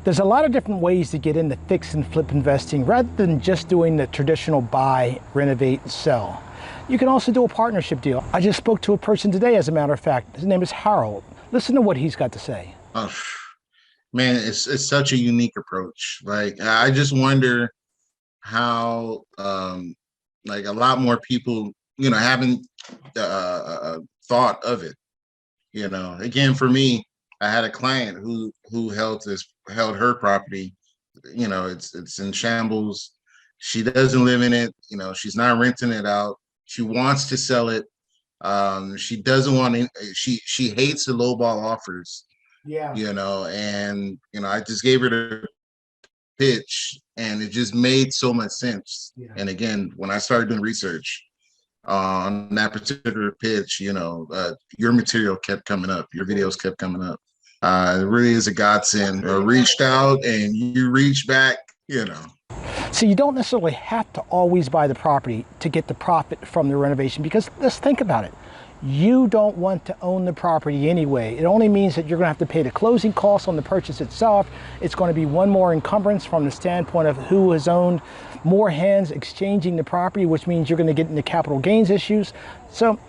There's a lot of different ways to get into fix and flip investing rather than just doing the traditional buy, renovate, sell. You can also do a partnership deal. I just spoke to a person today, as a matter of fact. His name is Harold. Listen to what he's got to say. Oh, man, it's such a unique approach. Like, I just wonder how like a lot more people, haven't thought of it. Again, for me, I had a client who held her property. It's in shambles. She doesn't live in it. She's not renting it out. She wants to sell it. She doesn't want to. She hates the lowball offers. Yeah. And I just gave her the pitch, and it just made so much sense. Yeah. And again, when I started doing research on that particular pitch, your material kept coming up. Your videos kept coming up. It really is a godsend. Reached out and you reach back, So you don't necessarily have to always buy the property to get the profit from the renovation, because let's think about it. You don't want to own the property anyway. It only means that you're going to have to pay the closing costs on the purchase itself. It's going to be one more encumbrance from the standpoint of who has owned more hands exchanging the property, which means you're going to get into capital gains issues. So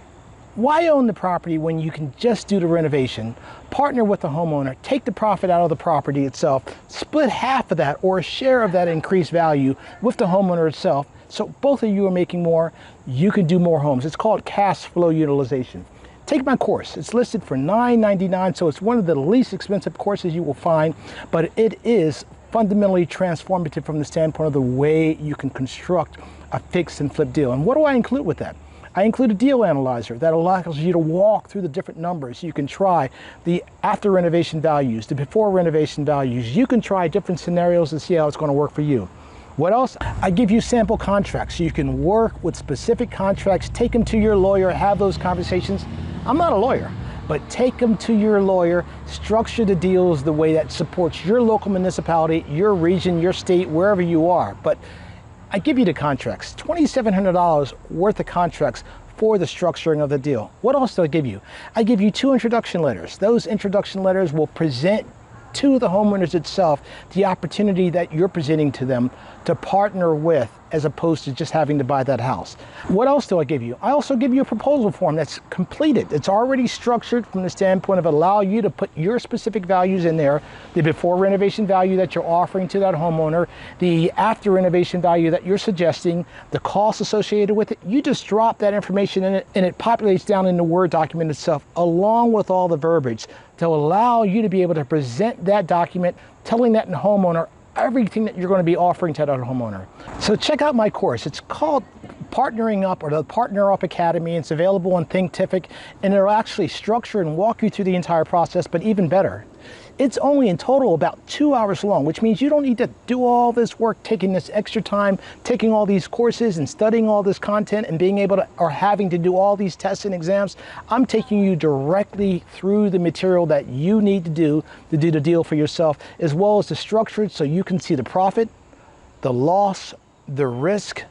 why own the property when you can just do the renovation, partner with the homeowner, take the profit out of the property itself, split half of that or a share of that increased value with the homeowner itself, so both of you are making more, you can do more homes. It's called cash flow utilization. Take my course. It's listed for $9.99, so it's one of the least expensive courses you will find, but it is fundamentally transformative from the standpoint of the way you can construct a fix and flip deal. And what do I include with that? I include a deal analyzer that allows you to walk through the different numbers. You can try the after renovation values, the before renovation values. You can try different scenarios and see how it's going to work for you. What else? I give you sample contracts so you can work with specific contracts, take them to your lawyer, have those conversations. I'm not a lawyer, but take them to your lawyer, structure the deals the way that supports your local municipality, your region, your state, wherever you are. But I give you the contracts, $2,700 worth of contracts for the structuring of the deal. What else do I give you? I give you 2 introduction letters. Those introduction letters will present to the homeowners itself the opportunity that you're presenting to them to partner with, as opposed to just having to buy that house. What else do I give you? I also give you a proposal form that's completed. It's already structured from the standpoint of allow you to put your specific values in there, the before renovation value that you're offering to that homeowner, the after renovation value that you're suggesting, the costs associated with it. You just drop that information in it and it populates down in the Word document itself, along with all the verbiage to allow you to be able to present that document, telling that homeowner everything that you're going to be offering to that homeowner. So check out my course. It's called Partnering Up, or the Partner Up Academy. It's available on Thinkific, and it'll actually structure and walk you through the entire process, but even better, it's only in total about 2 hours long, which means you don't need to do all this work, taking this extra time, taking all these courses and studying all this content and being able to, or having to do all these tests and exams. I'm taking you directly through the material that you need to do the deal for yourself, as well as to structure it so you can see the profit, the loss, the risk,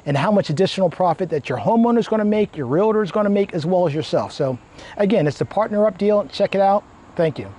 and how much additional profit that your homeowner is going to make, your realtor is going to make, as well as yourself. So again, it's the Partner Up deal. Check it out. Thank you.